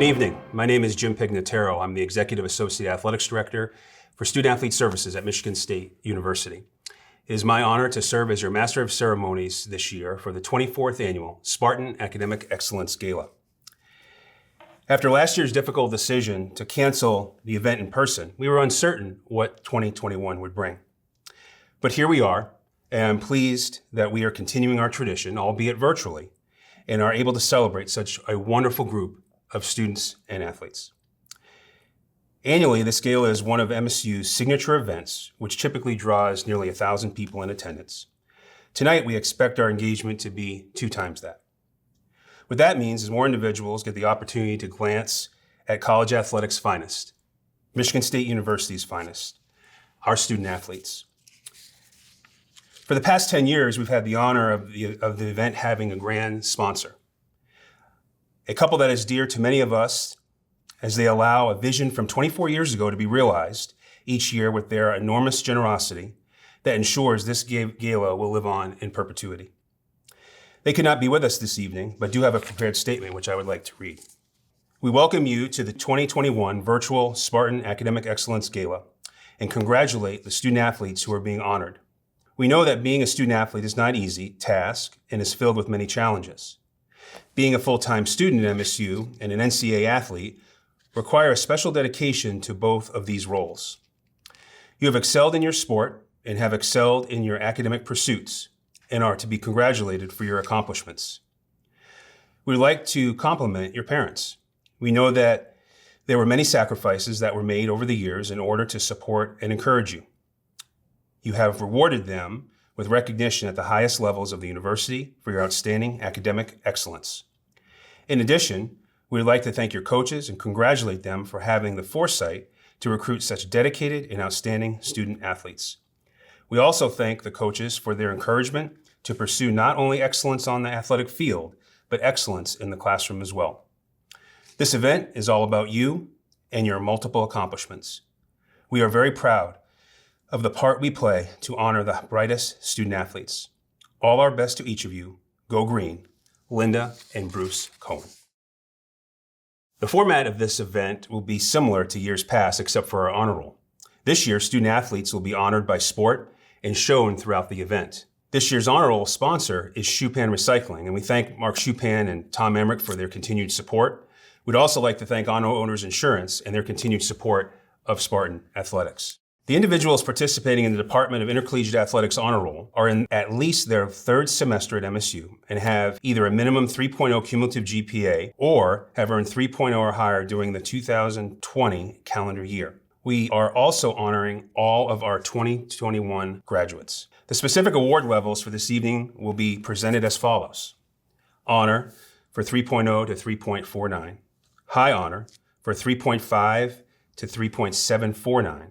Good evening. My name is Jim Pignatero. I'm the Executive Associate Athletics Director for Student Athlete Services at Michigan State University. It is my honor to serve as your Master of Ceremonies this year for the 24th Annual Spartan Academic Excellence Gala. After last year's difficult decision to cancel the event in person, we were uncertain what 2021 would bring. But here we are, and I'm pleased that we are continuing our tradition, albeit virtually, and are able to celebrate such a wonderful group of students and athletes. Annually, this gala is one of MSU's signature events, which typically draws nearly 1,000 people in attendance. Tonight, we expect our engagement to be 2 times that. What that means is more individuals get the opportunity to glance at college athletics' finest, Michigan State University's finest, our student athletes. For the past 10 years, we've had the honor of the event having a grand sponsor, a couple that is dear to many of us as they allow a vision from 24 years ago to be realized each year with their enormous generosity that ensures this gala will live on in perpetuity. They could not be with us this evening, but do have a prepared statement which I would like to read. We welcome you to the 2021 Virtual Spartan Academic Excellence Gala and congratulate the student athletes who are being honored. We know that being a student athlete is not an easy task and is filled with many challenges. Being a full-time student at MSU and an NCAA athlete require a special dedication to both of these roles. You have excelled in your sport and have excelled in your academic pursuits and are to be congratulated for your accomplishments. We'd like to compliment your parents. We know that there were many sacrifices that were made over the years in order to support and encourage you. You have rewarded them with recognition at the highest levels of the university for your outstanding academic excellence. In addition, we would like to thank your coaches and congratulate them for having the foresight to recruit such dedicated and outstanding student athletes. We also thank the coaches for their encouragement to pursue not only excellence on the athletic field, but excellence in the classroom as well. This event is all about you and your multiple accomplishments. We are very proud of the part we play to honor the brightest student athletes. All our best to each of you. Go Green, Linda and Bruce Cohen. The format of this event will be similar to years past except for our honor roll. This year, student athletes will be honored by sport and shown throughout the event. This year's honor roll sponsor is Chupin Recycling, and we thank Mark Chupin and Tom Emmerich for their continued support. We'd also like to thank Honor Owners Insurance and their continued support of Spartan Athletics. The individuals participating in the Department of Intercollegiate Athletics Honor Roll are in at least their 3rd semester at MSU and have either a minimum 3.0 cumulative GPA or have earned 3.0 or higher during the 2020 calendar year. We are also honoring all of our 2021 graduates. The specific award levels for this evening will be presented as follows. Honor for 3.0 to 3.49, High Honor for 3.5 to 3.749,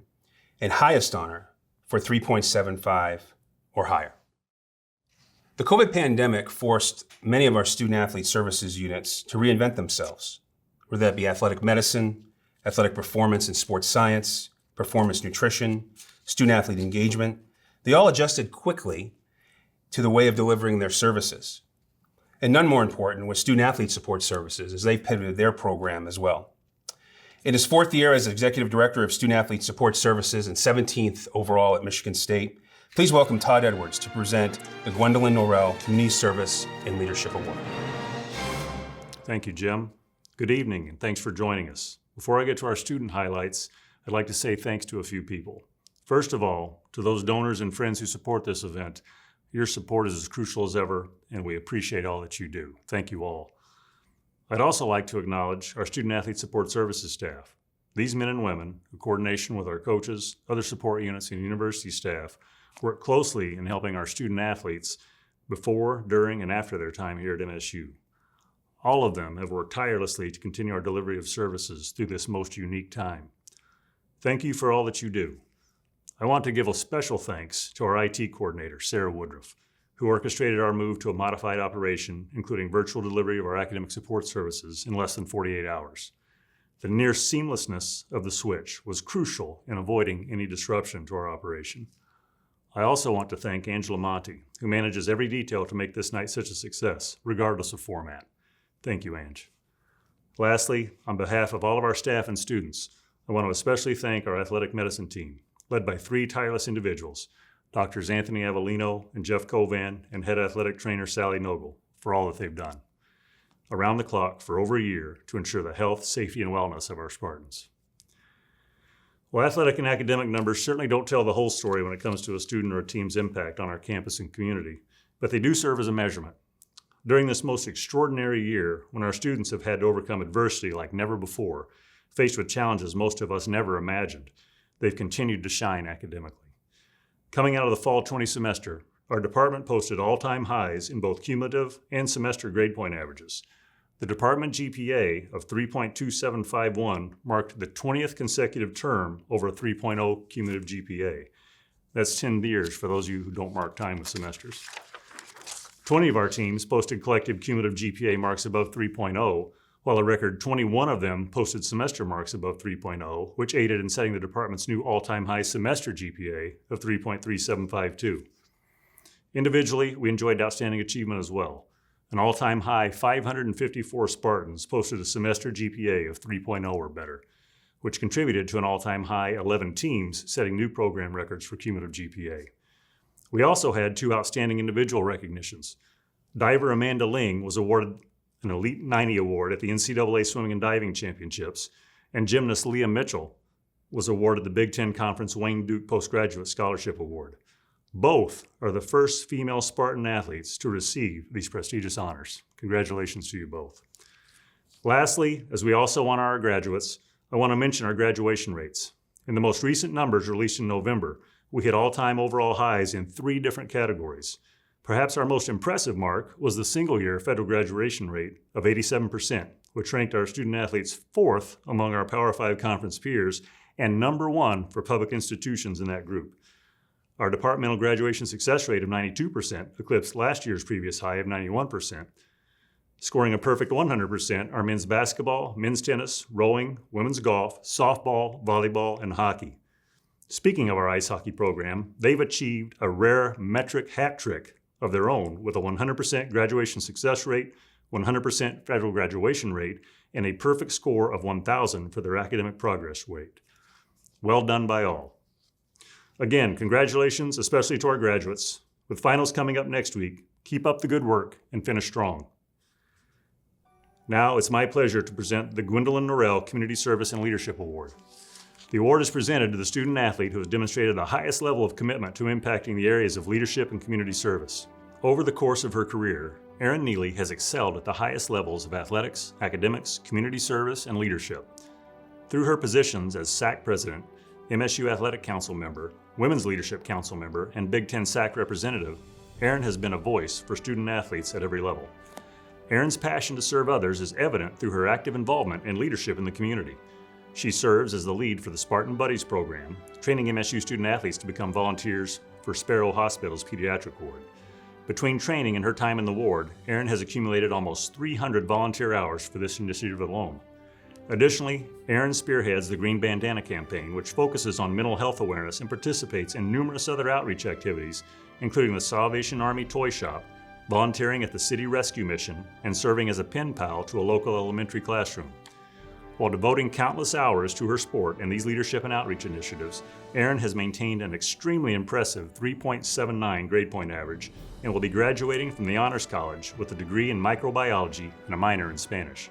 and highest honor for 3.75 or higher. The COVID pandemic forced many of our student athlete services units to reinvent themselves, whether that be athletic medicine, athletic performance and sports science, performance nutrition, student athlete engagement. They all adjusted quickly to the way of delivering their services. And none more important was student athlete support services as they pivoted their program as well. In his 4th year as Executive Director of Student Athlete Support Services and 17th overall at Michigan State, please welcome Todd Edwards to present the Gwendolyn Norrell Community Service and Leadership Award. Thank you, Jim. Good evening, and thanks for joining us. Before I get to our student highlights, I'd like to say thanks to a few people. First of all, to those donors and friends who support this event, your support is as crucial as ever, and we appreciate all that you do. Thank you all. I'd also like to acknowledge our Student Athlete Support Services staff. These men and women, in coordination with our coaches, other support units, and university staff, work closely in helping our student athletes before, during, and after their time here at MSU. All of them have worked tirelessly to continue our delivery of services through this most unique time. Thank you for all that you do. I want to give a special thanks to our IT coordinator, Sarah Woodruff, who orchestrated our move to a modified operation, including virtual delivery of our academic support services in less than 48 hours. The near seamlessness of the switch was crucial in avoiding any disruption to our operation. I also want to thank Angela Monti, who manages every detail to make this night such a success, regardless of format. Thank you, Ange. Lastly, on behalf of all of our staff and students, I want to especially thank our athletic medicine team, led by 3 tireless individuals, Drs. Anthony Avellino and Jeff Covan, and head athletic trainer Sally Nogle, for all that they've done around the clock for over a year to ensure the health, safety, and wellness of our Spartans. Well, athletic and academic numbers certainly don't tell the whole story when it comes to a student or a team's impact on our campus and community, but they do serve as a measurement. During this most extraordinary year, when our students have had to overcome adversity like never before, faced with challenges most of us never imagined, they've continued to shine academically. Coming out of the fall 20 semester, our department posted all-time highs in both cumulative and semester grade point averages. The department GPA of 3.2751 marked the 20th consecutive term over a 3.0 cumulative GPA. That's 10 years for those of you who don't mark time with semesters. 20 of our teams posted collective cumulative GPA marks above 3.0, while a record 21 of them posted semester marks above 3.0, which aided in setting the department's new all-time high semester GPA of 3.3752. Individually, we enjoyed outstanding achievement as well. An all-time high 554 Spartans posted a semester GPA of 3.0 or better, which contributed to an all-time high 11 teams setting new program records for cumulative GPA. We also had 2 outstanding individual recognitions. Diver Amanda Ling was awarded an Elite 90 award at the NCAA Swimming and Diving Championships, and gymnast Leah Mitchell was awarded the Big Ten Conference Wayne Duke Postgraduate Scholarship Award. Both are the first female Spartan athletes to receive these prestigious honors. Congratulations to you both. Lastly, as we also honor our graduates, I want to mention our graduation rates. In the most recent numbers released in November, we hit all-time overall highs in 3 different categories. Perhaps our most impressive mark was the single-year federal graduation rate of 87%, which ranked our student athletes 4th among our Power 5 conference peers and number 1 for public institutions in that group. Our departmental graduation success rate of 92% eclipsed last year's previous high of 91%. Scoring a perfect 100% are men's basketball, men's tennis, rowing, women's golf, softball, volleyball, and hockey. Speaking of our ice hockey program, they've achieved a rare metric hat trick of their own with a 100% graduation success rate, 100% federal graduation rate, and a perfect score of 1,000 for their academic progress rate. Well done by all. Again, congratulations, especially to our graduates. With finals coming up next week, keep up the good work and finish strong. Now it's my pleasure to present the Gwendolyn Norrell Community Service and Leadership Award. The award is presented to the student athlete who has demonstrated the highest level of commitment to impacting the areas of leadership and community service. Over the course of her career, Erin Neely has excelled at the highest levels of athletics, academics, community service, and leadership. Through her positions as SAC President, MSU Athletic Council member, Women's Leadership Council member, and Big Ten SAC representative, Erin has been a voice for student athletes at every level. Erin's passion to serve others is evident through her active involvement in leadership in the community. She serves as the lead for the Spartan Buddies program, training MSU student athletes to become volunteers for Sparrow Hospital's pediatric ward. Between training and her time in the ward, Erin has accumulated almost 300 volunteer hours for this initiative alone. Additionally, Erin spearheads the Green Bandana campaign, which focuses on mental health awareness and participates in numerous other outreach activities, including the Salvation Army Toy Shop, volunteering at the City Rescue Mission, and serving as a pen pal to a local elementary classroom. While devoting countless hours to her sport and these leadership and outreach initiatives, Erin has maintained an extremely impressive 3.79 grade point average and will be graduating from the Honors College with a degree in microbiology and a minor in Spanish.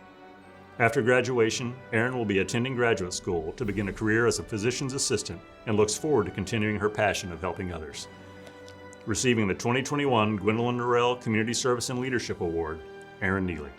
After graduation, Erin will be attending graduate school to begin a career as a physician's assistant and looks forward to continuing her passion of helping others. Receiving the 2021 Gwendolyn Norrell Community Service and Leadership Award, Erin Neely.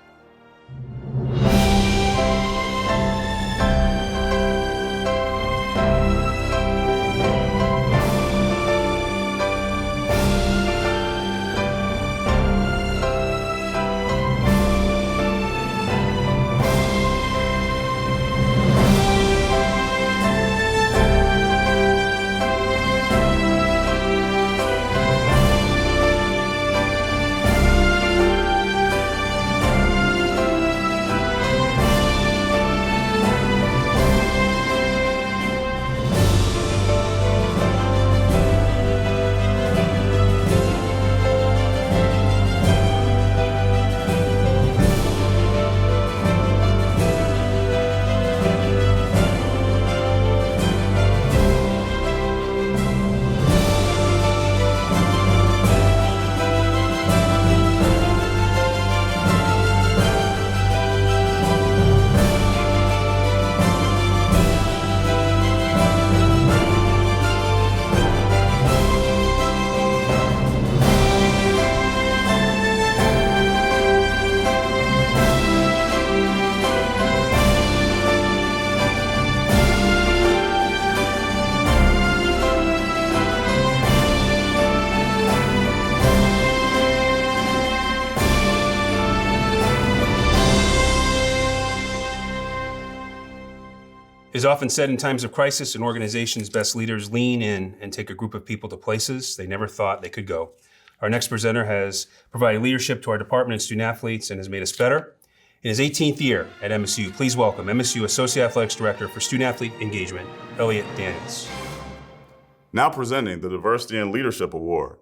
is often said in times of crisis, an organization's best leaders lean in and take a group of people to places they never thought they could go. Our next presenter has provided leadership to our department and student athletes and has made us better. In his 18th year at MSU, please welcome MSU Associate Athletics Director for Student Athlete Engagement, Elliot Daniels. Now presenting the Diversity and Leadership Award.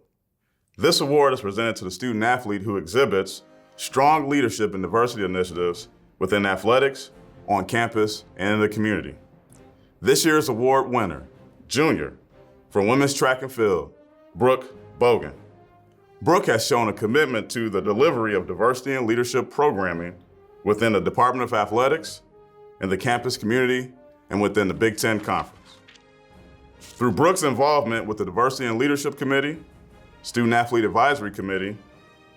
This award is presented to the student athlete who exhibits strong leadership and diversity initiatives within athletics, on campus, and in the community. This year's award winner, junior, for women's track and field, Brooke Bogan. Brooke has shown a commitment to the delivery of diversity and leadership programming within the Department of Athletics, in the campus community, and within the Big Ten Conference. Through Brooke's involvement with the Diversity and Leadership Committee, Student Athlete Advisory Committee,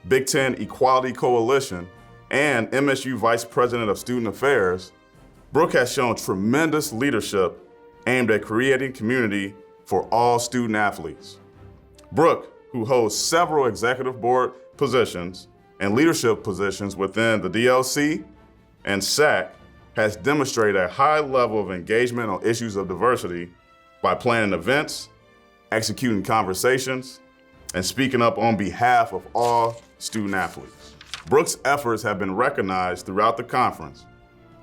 Big Ten Equality Coalition, and MSU Vice President of Student Affairs, Brooke has shown tremendous leadership aimed at creating community for all student athletes. Brooke, who holds several executive board positions and leadership positions within the DLC and SAC, has demonstrated a high level of engagement on issues of diversity by planning events, executing conversations, and speaking up on behalf of all student athletes. Brooke's efforts have been recognized throughout the conference,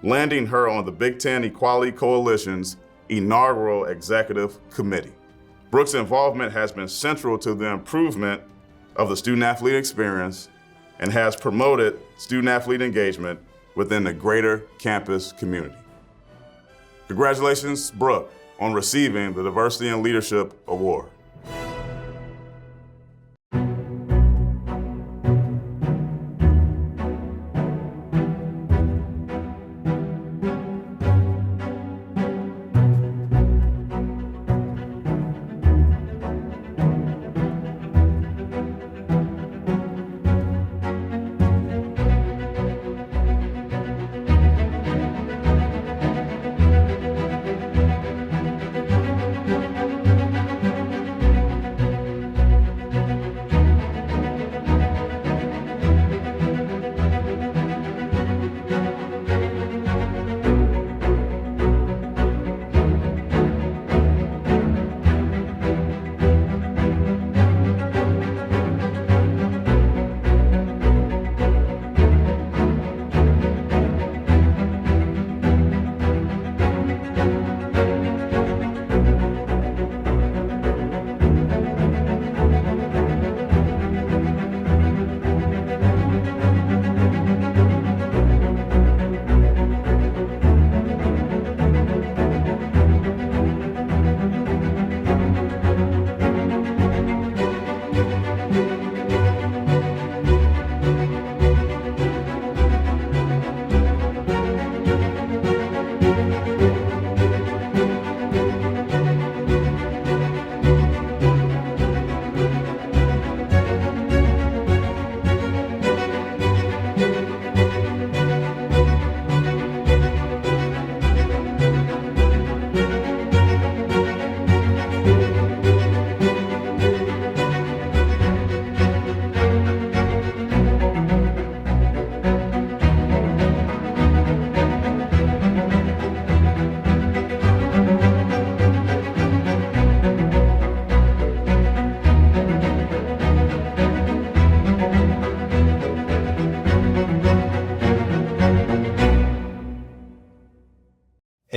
landing her on the Big Ten Equality Coalition's inaugural executive committee. Brooke's involvement has been central to the improvement of the student athlete experience and has promoted student athlete engagement within the greater campus community. Congratulations, Brooke, on receiving the Diversity and Leadership Award.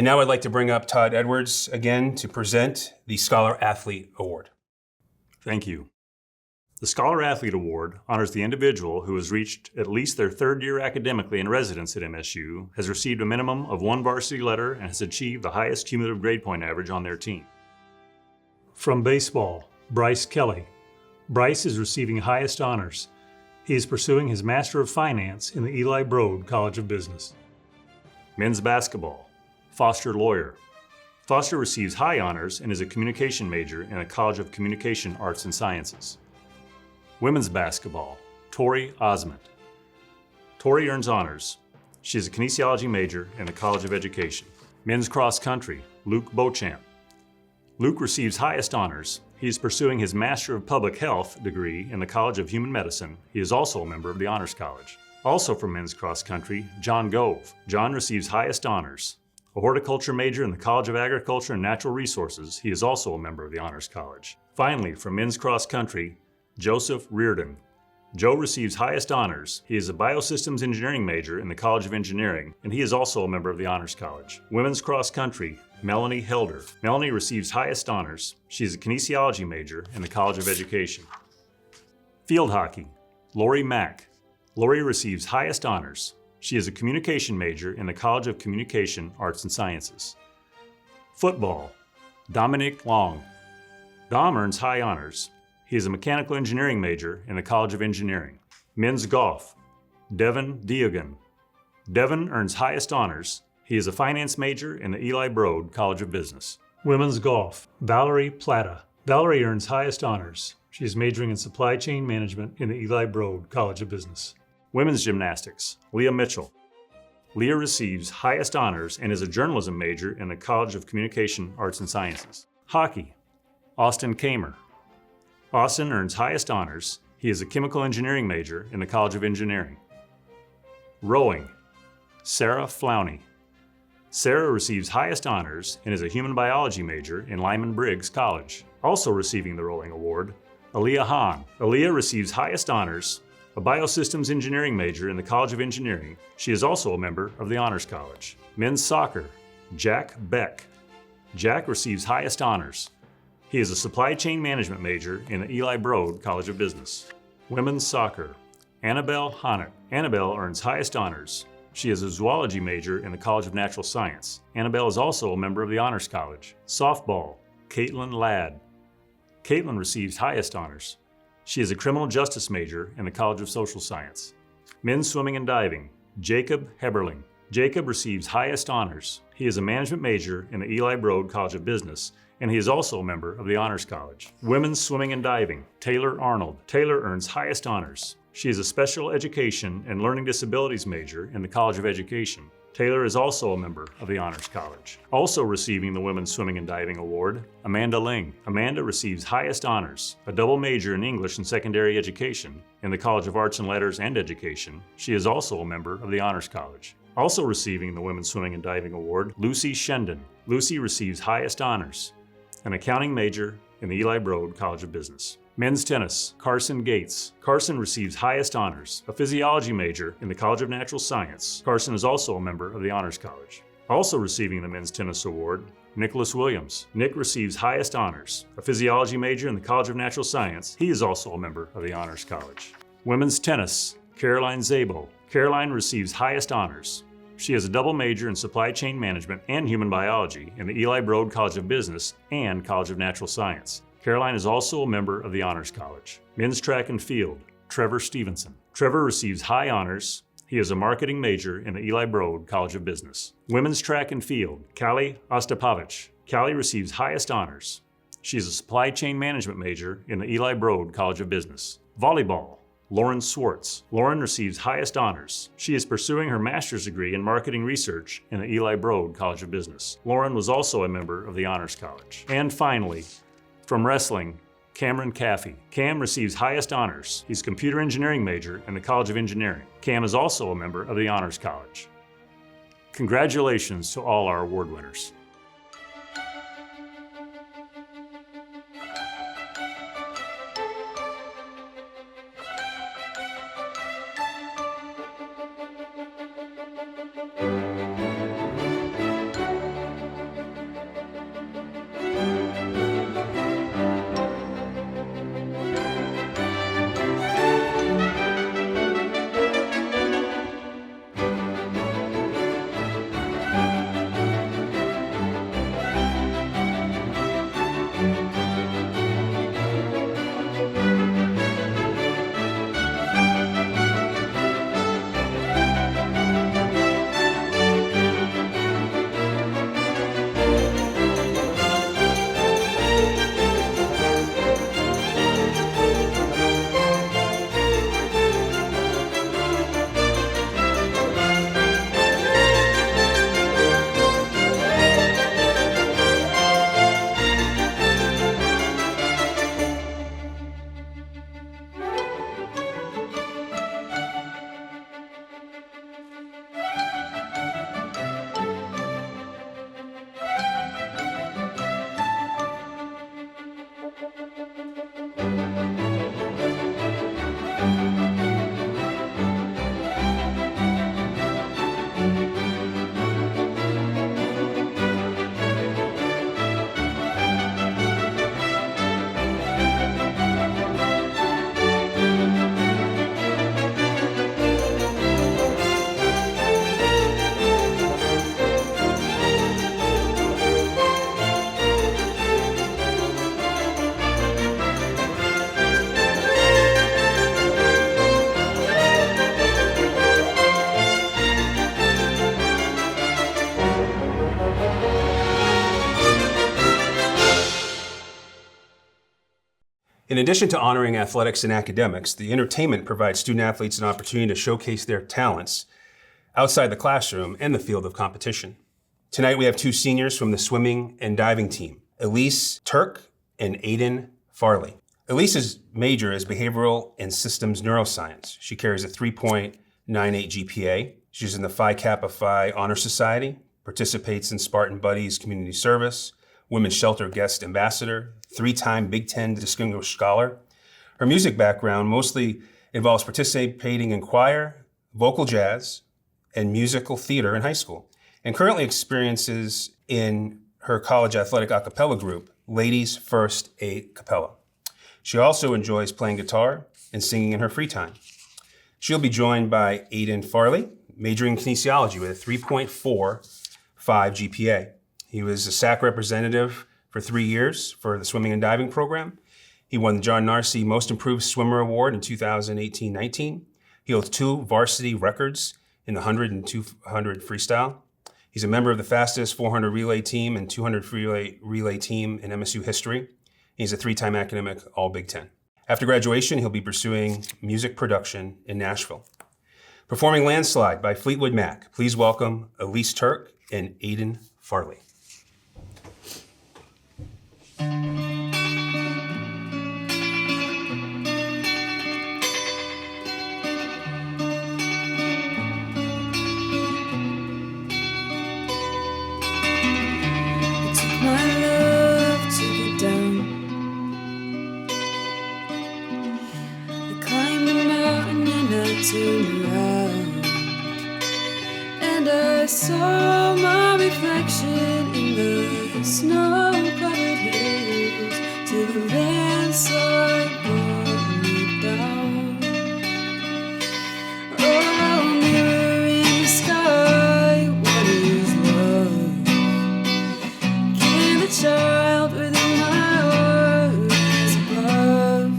And now I'd like to bring up Todd Edwards again to present the Scholar Athlete Award. Thank you. The Scholar Athlete Award honors the individual who has reached at least their third year academically in residence at MSU, has received a minimum of one varsity letter, and has achieved the highest cumulative grade point average on their team. From baseball, Bryce Kelly. Bryce is receiving highest honors. He is pursuing his Master of Finance in the Eli Broad College of Business. Men's basketball, Foster Lawyer. Foster receives high honors and is a communication major in the College of Communication Arts and Sciences. Women's basketball, Tori Osmond. Tori earns honors. She is a kinesiology major in the College of Education. Men's cross country, Luke Beauchamp. Luke receives highest honors. He is pursuing his Master of Public Health degree in the College of Human Medicine. He is also a member of the Honors College. Also from men's cross country, John Gove. John receives highest honors. A horticulture major in the College of Agriculture and Natural Resources, he is also a member of the Honors College. Finally, from men's cross country, Joseph Reardon. Joe receives highest honors. He is a biosystems engineering major in the College of Engineering, and he is also a member of the Honors College. Women's cross country, Melanie Helder. Melanie receives highest honors. She is a kinesiology major in the College of Education. Field hockey, Lori Mack. Lori receives highest honors. She is a communication major in the College of Communication, Arts and Sciences. Football, Dominic Long. Dom earns high honors. He is a mechanical engineering major in the College of Engineering. Men's golf, Devin Diogan. Devin earns highest honors. He is a finance major in the Eli Broad College of Business. Women's golf, Valerie Platta. Valerie earns highest honors. She is majoring in supply chain management in the Eli Broad College of Business. Women's gymnastics, Leah Mitchell. Leah receives highest honors and is a journalism major in the College of Communication, Arts and Sciences. Hockey, Austin Kamer. Austin earns highest honors. He is a chemical engineering major in the College of Engineering. Rowing, Sarah Flowney. Sarah receives highest honors and is a human biology major in Lyman Briggs College. Also receiving the rowing award, Aaliyah Hahn. Aaliyah receives highest honors, a biosystems engineering major in the College of Engineering. She is also a member of the Honors College. Men's soccer, Jack Beck. Jack receives highest honors. He is a supply chain management major in the Eli Broad College of Business. Women's soccer, Annabelle Honnett. Annabelle earns highest honors. She is a zoology major in the College of Natural Science. Annabelle is also a member of the Honors College. Softball, Caitlin Ladd. Caitlin receives highest honors. She is a criminal justice major in the College of Social Science. Men's swimming and diving, Jacob Heberling. Jacob receives highest honors. He is a management major in the Eli Broad College of Business, and he is also a member of the Honors College. Women's swimming and diving, Taylor Arnold. Taylor earns highest honors. She is a special education and learning disabilities major in the College of Education. Taylor is also a member of the Honors College. Also receiving the Women's Swimming and Diving Award, Amanda Ling. Amanda receives highest honors, a double major in English and secondary education in the College of Arts and Letters and Education. She is also a member of the Honors College. Also receiving the Women's Swimming and Diving Award, Lucy Shendon. Lucy receives highest honors, an accounting major in the Eli Broad College of Business. Men's tennis, Carson Gates. Carson receives highest honors, a physiology major in the College of Natural Science. Carson is also a member of the Honors College. Also receiving the Men's Tennis Award, Nicholas Williams. Nick receives highest honors, a physiology major in the College of Natural Science. He is also a member of the Honors College. Women's tennis, Caroline Zabo. Caroline receives highest honors. She has a double major in supply chain management and human biology in the Eli Broad College of Business and College of Natural Science. Caroline is also a member of the Honors College. Men's track and field, Trevor Stevenson. Trevor receives high honors. He is a marketing major in the Eli Broad College of Business. Women's track and field, Callie Ostapovich. Callie receives highest honors. She is a supply chain management major in the Eli Broad College of Business. Volleyball, Lauren Schwartz. Lauren receives highest honors. She is pursuing her master's degree in marketing research in the Eli Broad College of Business. Lauren was also a member of the Honors College. And finally, from wrestling, Cameron Caffey. Cam receives highest honors. He's a computer engineering major in the College of Engineering. Cam is also a member of the Honors College. Congratulations to all our award winners. In addition to honoring athletics and academics, the entertainment provides student athletes an opportunity to showcase their talents outside the classroom and the field of competition. Tonight we have two seniors from the swimming and diving team, Elise Turk and Aiden Farley. Elise's major is behavioral and systems neuroscience. She carries a 3.98 GPA. She's in the Phi Kappa Phi Honor Society, participates in Spartan Buddies Community Service, Women's Shelter Guest Ambassador, 3-time Big Ten Distinguished Scholar. Her music background mostly involves participating in choir, vocal jazz, and musical theater in high school, and currently experiences in her college athletic a cappella group, Ladies First A Cappella. She also enjoys playing guitar and singing in her free time. She'll be joined by Aiden Farley, majoring in kinesiology with a 3.45 GPA. He was a SAC representative for 3 years for the swimming and diving program. He won the John Narcy Most Improved Swimmer Award in 2018-19. He holds 2 varsity records in the 100 and 200 freestyle. He's a member of the fastest 400 relay team and 200 relay team in MSU history. He's a 3-time academic All-Big Ten. After graduation, he'll be pursuing music production in Nashville. Performing Landslide by Fleetwood Mac, please welcome Elise Turk and Aiden Farley. Turned around and I saw my reflection in the snow-covered hills till the landslide brought me down. Oh, mirror in the sky, what is love? Can the child within my heart rise above?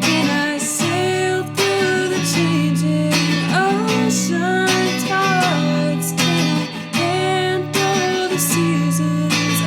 Can I sail through the changing ocean tides? Can I handle the seasons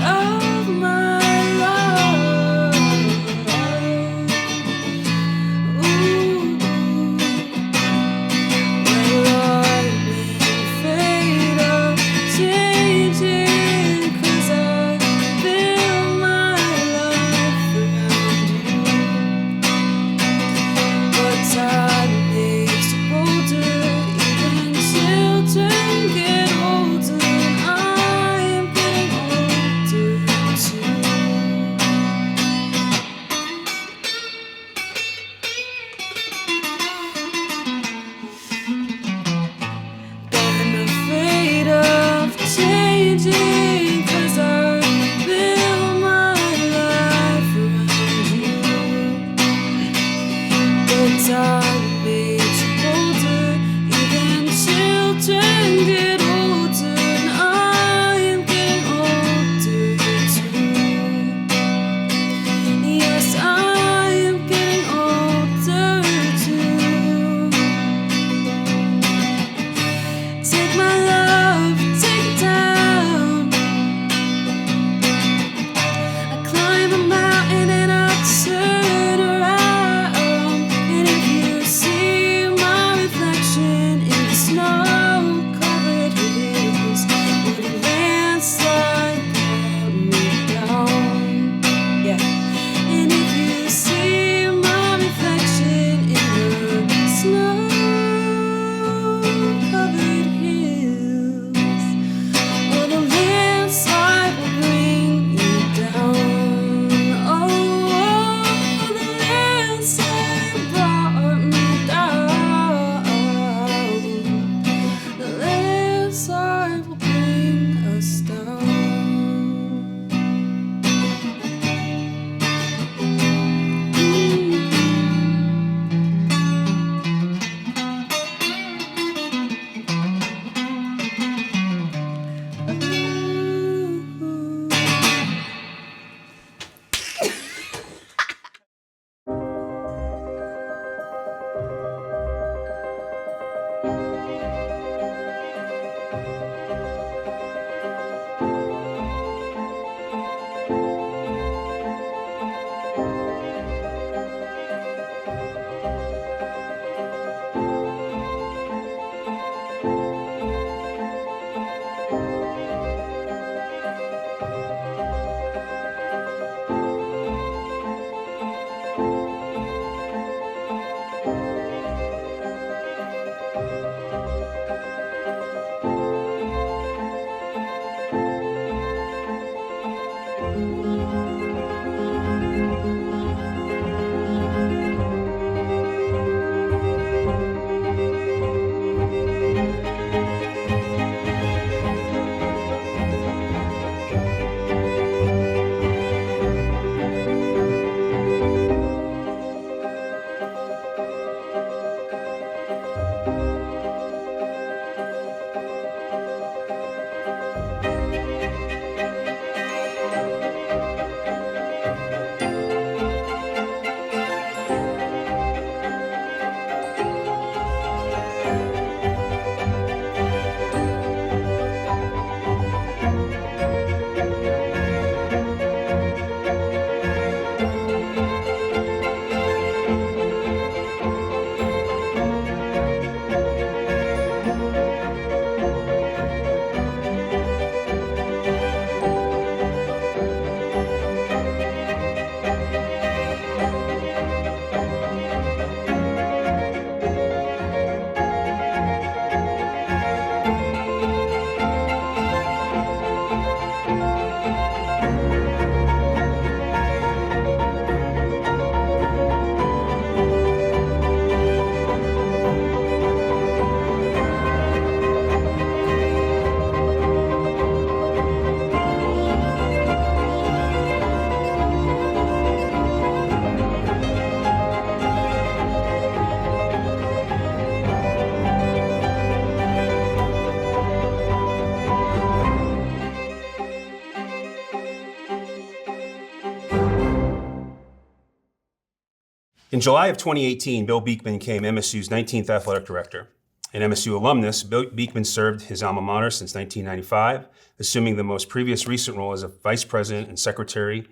In July of 2018, Bill Beekman became MSU's 19th athletic director. An MSU alumnus, Bill Beekman served his alma mater since 1995, assuming the most previous recent role as a vice president and secretary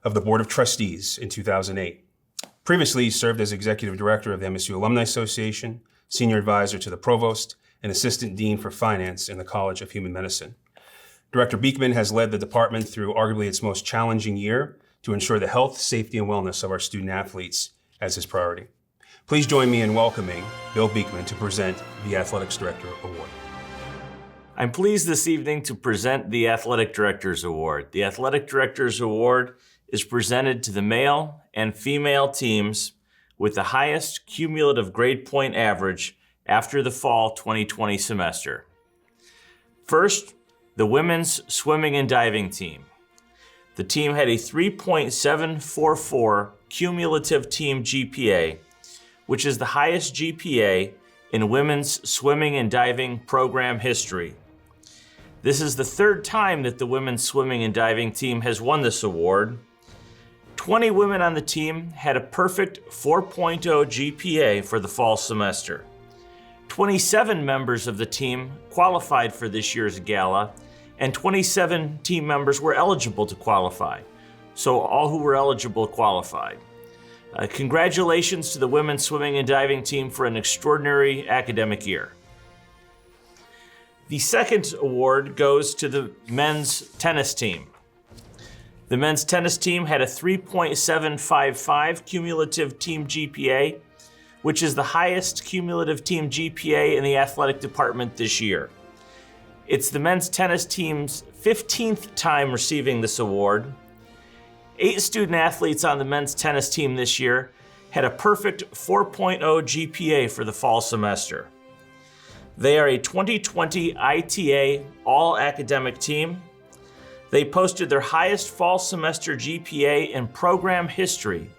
of the Board of Trustees in 2008. Previously, he served as executive director of the MSU Alumni Association, senior advisor to the provost, and assistant dean for finance in the College of Human Medicine. Director Beekman has led the department through arguably its most challenging year to ensure the health, safety, and wellness of our student athletes as his priority. Please join me in welcoming Bill Beekman to present the Athletics Director Award. I'm pleased this evening to present the Athletic Directors Award. The Athletic Directors Award is presented to the male and female teams with the highest cumulative grade point average after the fall 2020 semester. First, the women's swimming and diving team. The team had a 3.744 cumulative team GPA, which is the highest GPA in women's swimming and diving program history. This is the third time that the women's swimming and diving team has won this award. 20 women on the team had a perfect 4.0 GPA for the fall semester. 27 members of the team qualified for this year's gala, and 27 team members were eligible to qualify. So all who were eligible qualified. Congratulations to the women's swimming and diving team for an extraordinary academic year. The second award goes to the men's tennis team. The men's tennis team had a 3.755 cumulative team GPA, which is the highest cumulative team GPA in the athletic department this year. It's the men's tennis team's 15th time receiving this award. 8 student athletes on the men's tennis team this year had a perfect 4.0 GPA for the fall semester. They are a 2020 ITA all-academic team. They posted their highest fall semester GPA in program history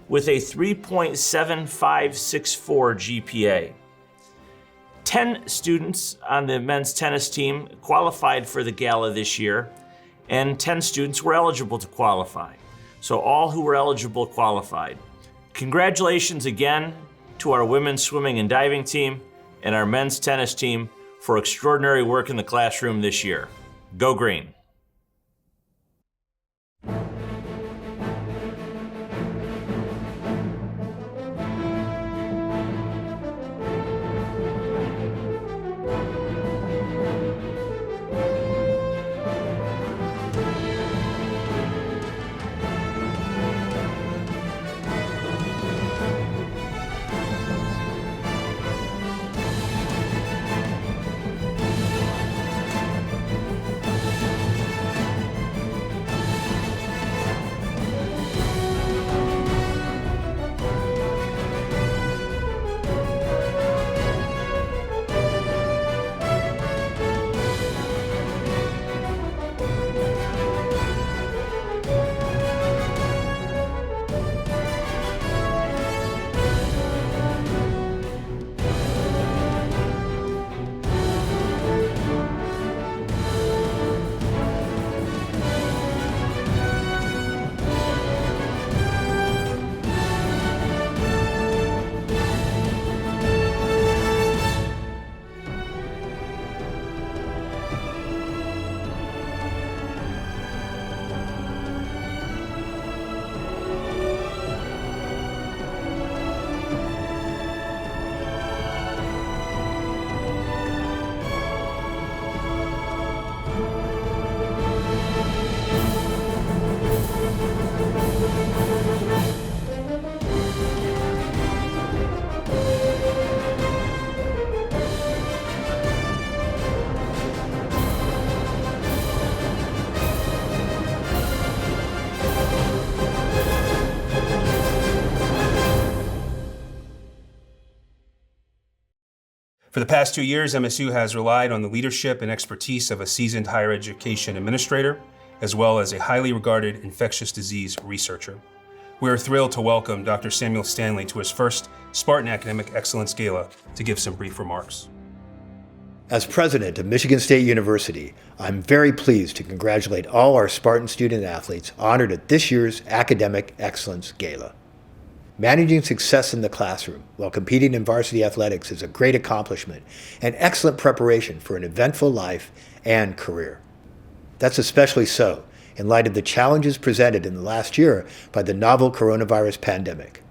with a 3.7564 GPA. 10 students on the men's tennis team qualified for the gala this year, and 10 students were eligible to qualify. So all who were eligible qualified. Congratulations again to our women's swimming and diving team and our men's tennis team for extraordinary work in the classroom this year. Go Green. For the past 2 years, MSU has relied on the leadership and expertise of a seasoned higher education administrator, as well as a highly regarded infectious disease researcher. We are thrilled to welcome Dr. Samuel Stanley to his first Spartan Academic Excellence Gala to give some brief remarks. As president of Michigan State University, I'm very pleased to congratulate all our Spartan student athletes honored at this year's Academic Excellence Gala. Managing success in the classroom while competing in varsity athletics is a great accomplishment and excellent preparation for an eventful life and career. That's especially so in light of the challenges presented in the last year by the novel coronavirus pandemic.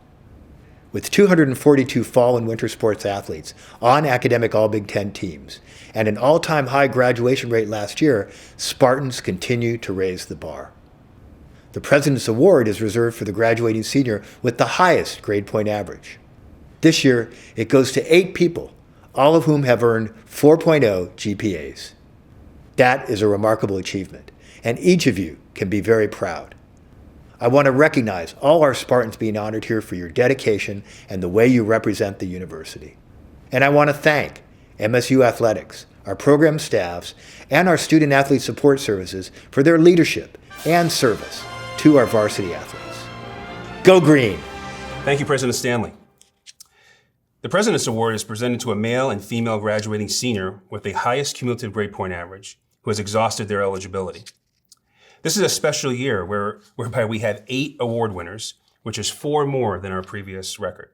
With 242 fall and winter sports athletes on academic All-Big Ten teams and an all-time high graduation rate last year, Spartans continue to raise the bar. The President's Award is reserved for the graduating senior with the highest grade point average. This year, it goes to 8 people, all of whom have earned 4.0 GPAs. That is a remarkable achievement, and each of you can be very proud. I want to recognize all our Spartans being honored here for your dedication and the way you represent the university. And I want to thank MSU Athletics, our program staffs, and our student athlete support services for their leadership and service to our varsity athletes. Go Green! Thank you, President Stanley. The President's Award is presented to a male and female graduating senior with the highest cumulative grade point average who has exhausted their eligibility. This is a special year whereby we have 8 award winners, which is 4 more than our previous record.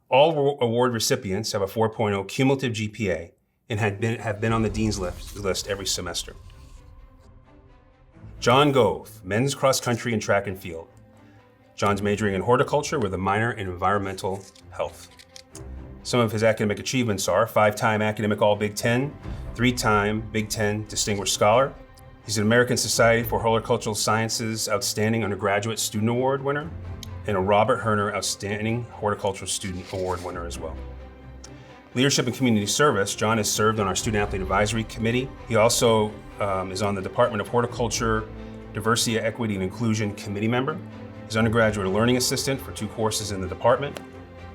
All award recipients have a 4.0 cumulative GPA and have been on the Dean's list every semester. John Gove, men's cross country and track and field. John's majoring in horticulture with a minor in environmental health. Some of his academic achievements are 5-time academic All-Big Ten, 3-time Big Ten Distinguished Scholar. He's an American Society for Horticultural Sciences Outstanding Undergraduate Student Award winner, and a Robert Herner Outstanding Horticultural Student Award winner as well. Leadership and community service, John has served on our Student Athlete Advisory Committee. He also is on the Department of Horticulture, Diversity, Equity, and Inclusion Committee member. He's undergraduate learning assistant for 2 courses in the department.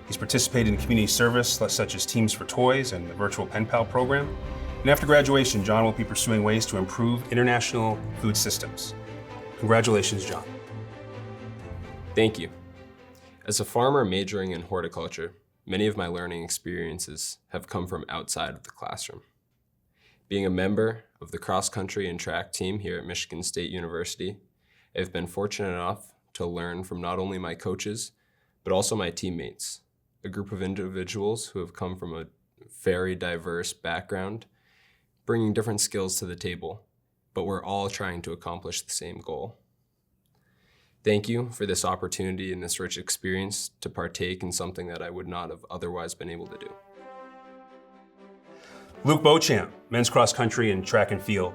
He's participated in community service such as Teams for Toys and the virtual Pen Pal program. And after graduation, John will be pursuing ways to improve international food systems. Congratulations, John. Thank you. As a farmer majoring in horticulture, many of my learning experiences have come from outside of the classroom. Being a member of the cross-country and track team here at Michigan State University, I've been fortunate enough to learn from not only my coaches, but also my teammates, a group of individuals who have come from a very diverse background, bringing different skills to the table, but we're all trying to accomplish the same goal. Thank you for this opportunity and this rich experience to partake in something that I would not have otherwise been able to do. Luke Beauchamp, men's cross country and track and field.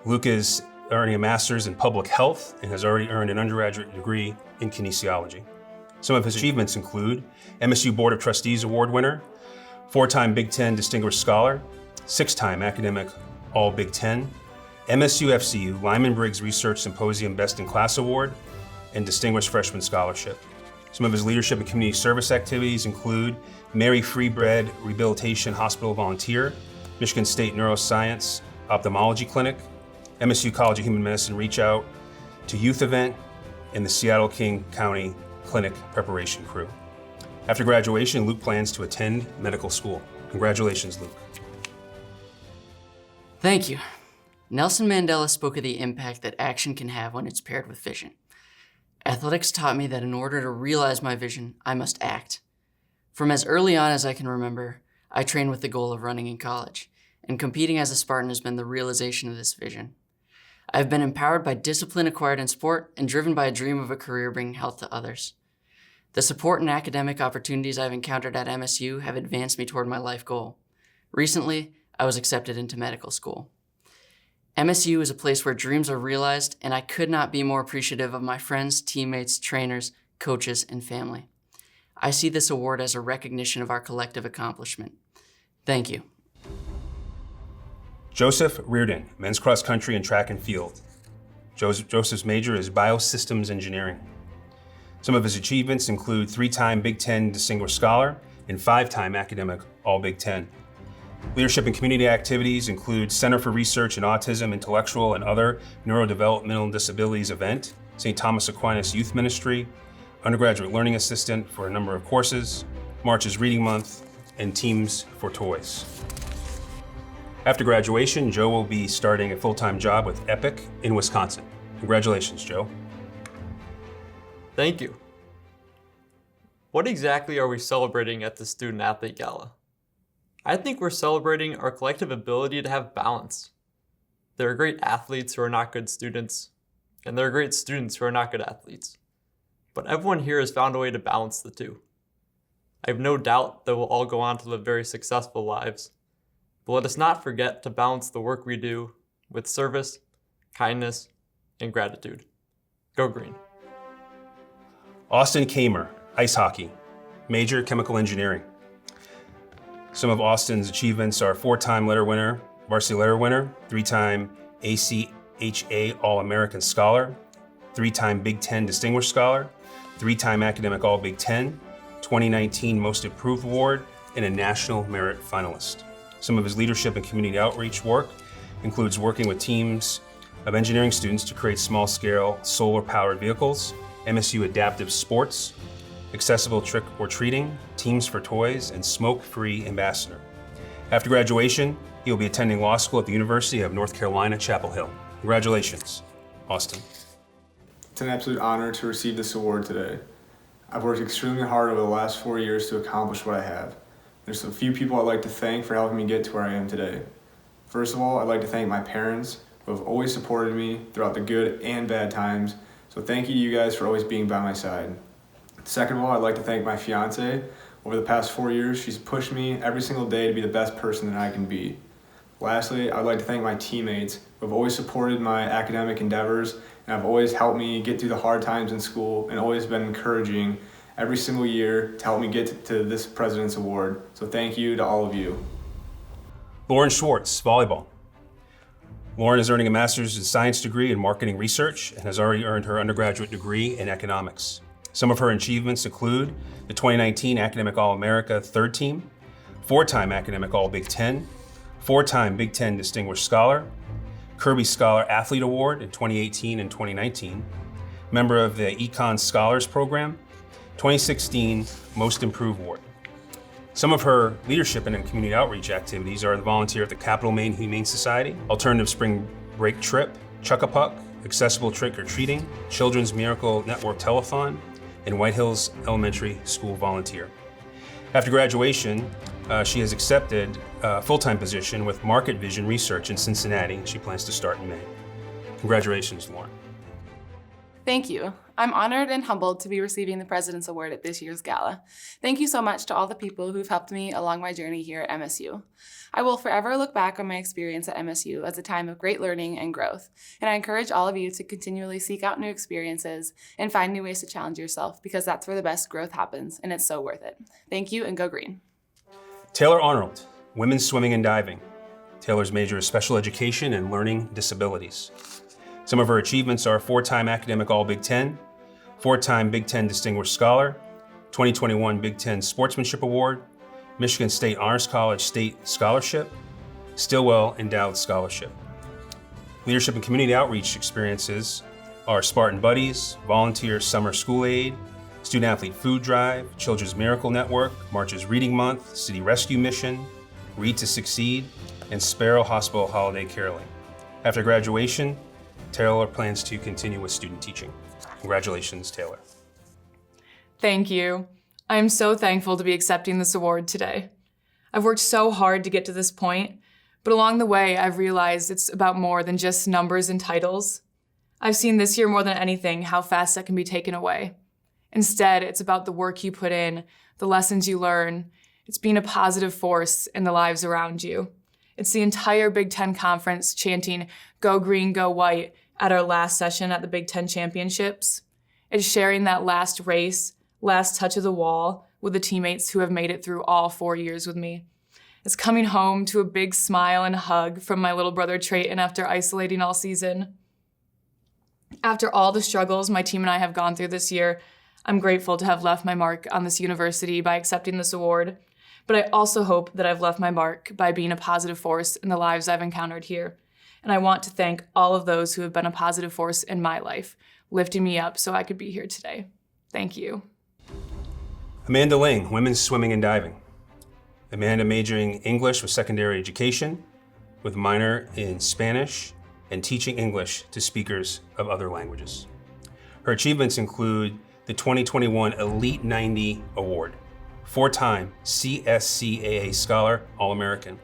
Luke is earning a master's in public health and has already earned an undergraduate degree in kinesiology. Some of his achievements include MSU Board of Trustees Award winner, 4-time Big Ten Distinguished Scholar, 6-time academic All-Big Ten, MSU FCU Lyman Briggs Research Symposium Best in Class Award, and Distinguished Freshman Scholarship. Some of his leadership and community service activities include Mary Free Bread Rehabilitation Hospital Volunteer, Michigan State Neuroscience Ophthalmology Clinic, MSU College of Human Medicine Reach Out to Youth Event, and the Seattle King County Clinic Preparation Crew. After graduation, Luke plans to attend medical school. Congratulations, Luke. Thank you. Nelson Mandela spoke of the impact that action can have when it's paired with vision. Athletics taught me that in order to realize my vision, I must act. From as early on as I can remember, I trained with the goal of running in college, and competing as a Spartan has been the realization of this vision. I've been empowered by discipline acquired in sport and driven by a dream of a career bringing health to others. The support and academic opportunities I've encountered at MSU have advanced me toward my life goal. Recently, I was accepted into medical school. MSU is a place where dreams are realized, and I could not be more appreciative of my friends, teammates, trainers, coaches, and family. I see this award as a recognition of our collective accomplishment. Thank you. Joseph Reardon, men's cross country and track and field. Joseph's major is biosystems engineering. Some of his achievements include 3-time Big Ten Distinguished Scholar and 5-time academic All-Big Ten. Leadership and community activities include Center for Research in Autism, Intellectual, and Other Neurodevelopmental Disabilities event, St. Thomas Aquinas Youth Ministry, undergraduate learning assistant for a number of courses, March is Reading Month, and Teams for Toys. After graduation, Joe will be starting a full-time job with Epic in Wisconsin. Congratulations, Joe. Thank you. What exactly are we celebrating at the Student Athlete Gala? I think we're celebrating our collective ability to have balance. There are great athletes who are not good students, and there are great students who are not good athletes. But everyone here has found a way to balance the two. I have no doubt that we'll all go on to live very successful lives, but let us not forget to balance the work we do with service, kindness, and gratitude. Go Green. Austin Kamer, ice hockey, major chemical engineering. Some of Austin's achievements are 4-time letter winner, varsity letter winner, 3-time ACHA All-American Scholar, 3-time Big Ten Distinguished Scholar, 3-time Academic All-Big Ten, 2019 Most Improved Award, and a National Merit Finalist. Some of his leadership and community outreach work includes working with teams of engineering students to create small-scale solar-powered vehicles, MSU Adaptive Sports, accessible trick or treating, Teams for Toys, and Smoke-Free Ambassador. After graduation, he will be attending law school at the University of North Carolina, Chapel Hill. Congratulations, Austin. It's an absolute honor to receive this award today. I've worked extremely hard over the last 4 years to accomplish what I have. There's a few people I'd like to thank for helping me get to where I am today. First of all, I'd like to thank my parents, who have always supported me throughout the good and bad times. So thank you to you guys for always being by my side. Second of all, I'd like to thank my fiance. Over the past 4 years, she's pushed me every single day to be the best person that I can be. Lastly, I'd like to thank my teammates who have always supported my academic endeavors and have always helped me get through the hard times in school and always been encouraging every single year to help me get to this President's Award. So thank you to all of you. Lauren Schwartz, volleyball. Lauren is earning a master's in science degree in marketing research and has already earned her undergraduate degree in economics. Some of her achievements include the 2019 Academic All-America third team, 4-time Academic All-Big Ten, 4-time Big Ten Distinguished Scholar, Kirby Scholar Athlete Award in 2018 and 2019, member of the Econ Scholars Program, 2016 Most Improved Award. Some of her leadership and community outreach activities are the volunteer at the Capital Maine Humane Society, Alternative Spring Break Trip, Chuck-a-Puck, Accessible Trick or Treating, Children's Miracle Network Telethon, and White Hills Elementary School volunteer. After graduation, she has accepted a full-time position with Market Vision Research in Cincinnati, and she plans to start in May. Congratulations, Lauren. Thank you. I'm honored and humbled to be receiving the President's Award at this year's gala. Thank you so much to all the people who've helped me along my journey here at MSU. I will forever look back on my experience at MSU as a time of great learning and growth, and I encourage all of you to continually seek out new experiences and find new ways to challenge yourself, because that's where the best growth happens, and it's so worth it. Thank you, and go Green. Taylor Arnold, women's swimming and diving. Taylor's major is special education and learning disabilities. Some of her achievements are 4-time Academic All-Big Ten, 4-time Big Ten Distinguished Scholar, 2021 Big Ten Sportsmanship Award, Michigan State Honors College State Scholarship, Stillwell Endowed Scholarship. Leadership and community outreach experiences are Spartan Buddies, Volunteer Summer School Aid, Student Athlete Food Drive, Children's Miracle Network, March's Reading Month, City Rescue Mission, Read to Succeed, and Sparrow Hospital Holiday Caroling. After graduation, Taylor plans to continue with student teaching. Congratulations, Taylor. Thank you. I'm so thankful to be accepting this award today. I've worked so hard to get to this point, but along the way, I've realized it's about more than just numbers and titles. I've seen this year more than anything how fast that can be taken away. Instead, it's about the work you put in, the lessons you learn. It's being a positive force in the lives around you. It's the entire Big Ten Conference chanting, "Go Green, Go White," at our last session at the Big Ten Championships. It's sharing that last race, last touch of the wall with the teammates who have made it through all 4 years with me. It's coming home to a big smile and hug from my little brother Trayton after isolating all season. After all the struggles my team and I have gone through this year, I'm grateful to have left my mark on this university by accepting this award, but I also hope that I've left my mark by being a positive force in the lives I've encountered here. And I want to thank all of those who have been a positive force in my life, lifting me up so I could be here today. Thank you. Amanda Ling, women's swimming and diving. Amanda majoring English with secondary education, with minor in Spanish and teaching English to speakers of other languages. Her achievements include the 2021 Elite 90 Award. 4-time CSCAA Scholar All-American.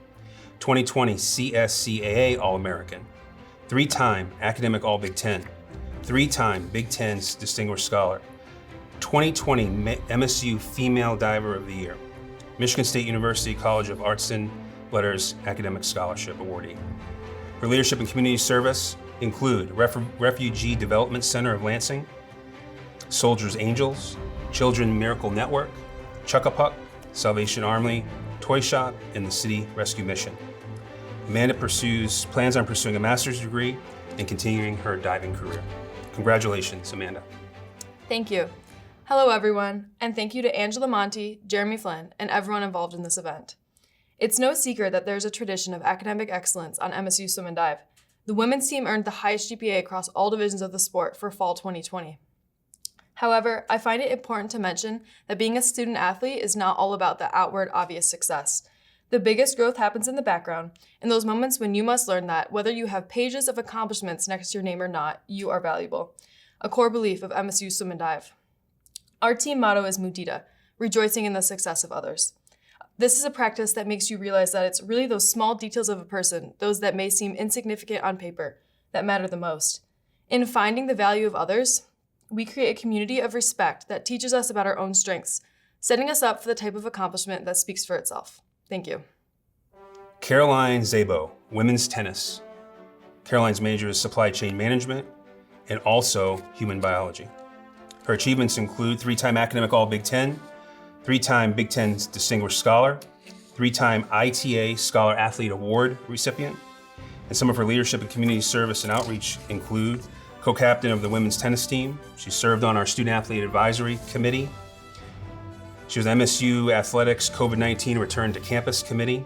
2020 CSCAA All-American. 3-time Academic All-Big Ten. 3-time Big Ten's Distinguished Scholar. 2020 MSU Female Diver of the Year. Michigan State University College of Arts and Letters Academic Scholarship awardee. Her leadership and community service include Refugee Development Center of Lansing, Soldiers Angels, Children Miracle Network, Chuck-a-Puck, Salvation Army, Toy Shop, and the City Rescue Mission. Amanda plans on pursuing a master's degree and continuing her diving career. Congratulations, Amanda. Thank you. Hello, everyone, and thank you to Angela Monty, Jeremy Flynn, and everyone involved in this event. It's no secret that there's a tradition of academic excellence on MSU Swim and Dive. The women's team earned the highest GPA across all divisions of the sport for fall 2020. However, I find it important to mention that being a student athlete is not all about the outward, obvious success. The biggest growth happens in the background, in those moments when you must learn that whether you have pages of accomplishments next to your name or not, you are valuable. A core belief of MSU Swim and Dive. Our team motto is Mudita, rejoicing in the success of others. This is a practice that makes you realize that it's really those small details of a person, those that may seem insignificant on paper, that matter the most. In finding the value of others, we create a community of respect that teaches us about our own strengths, setting us up for the type of accomplishment that speaks for itself. Thank you. Caroline Zabo, women's tennis. Caroline's major is supply chain management and also human biology. Her achievements include 3-time Academic All-Big Ten, 3-time Big Ten's Distinguished Scholar, 3-time ITA Scholar Athlete Award recipient, and some of her leadership and community service and outreach include co-captain of the women's tennis team. She served on our Student Athlete Advisory Committee. She was MSU Athletics COVID-19 Return to Campus Committee,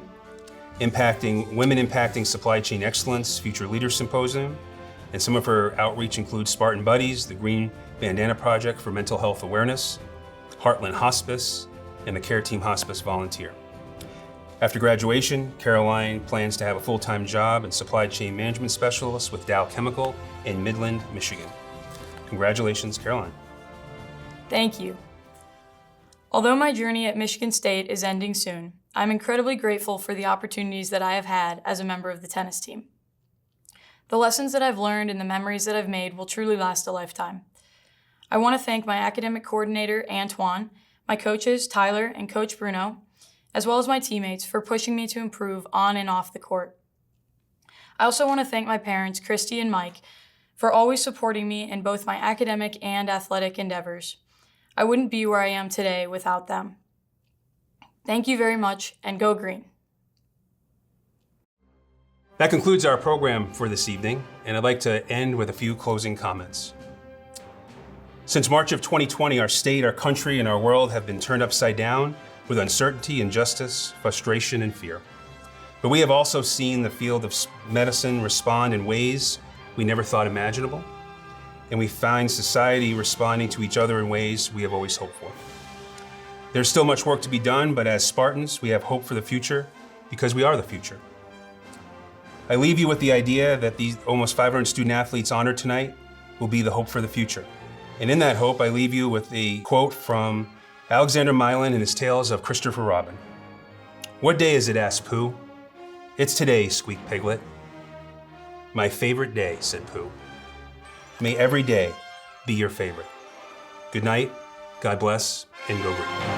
Women Impacting Supply Chain Excellence Future Leader Symposium, and some of her outreach includes Spartan Buddies, the Green Bandana Project for Mental Health Awareness, Heartland Hospice, and the Care Team Hospice Volunteer. After graduation, Caroline plans to have a full-time job as supply chain management specialist with Dow Chemical in Midland, Michigan. Congratulations, Caroline. Thank you. Although my journey at Michigan State is ending soon, I'm incredibly grateful for the opportunities that I have had as a member of the tennis team. The lessons that I've learned and the memories that I've made will truly last a lifetime. I want to thank my academic coordinator, Antoine, my coaches, Tyler and Coach Bruno, as well as my teammates for pushing me to improve on and off the court. I also want to thank my parents, Christy and Mike, for always supporting me in both my academic and athletic endeavors. I wouldn't be where I am today without them. Thank you very much, and go green. That concludes our program for this evening, and I'd like to end with a few closing comments. Since March of 2020, our state, our country, and our world have been turned upside down with uncertainty, injustice, frustration, and fear. But we have also seen the field of medicine respond in ways we never thought imaginable, and we find society responding to each other in ways we have always hoped for. There's still much work to be done, but as Spartans, we have hope for the future because we are the future. I leave you with the idea that these almost 500 student athletes honored tonight will be the hope for the future. And in that hope, I leave you with a quote from Alexander Milan in his Tales of Christopher Robin. "What day is it?" asked Pooh. "It's today," squeaked Piglet. "My favorite day," said Pooh. May every day be your favorite. Good night, God bless, and go green.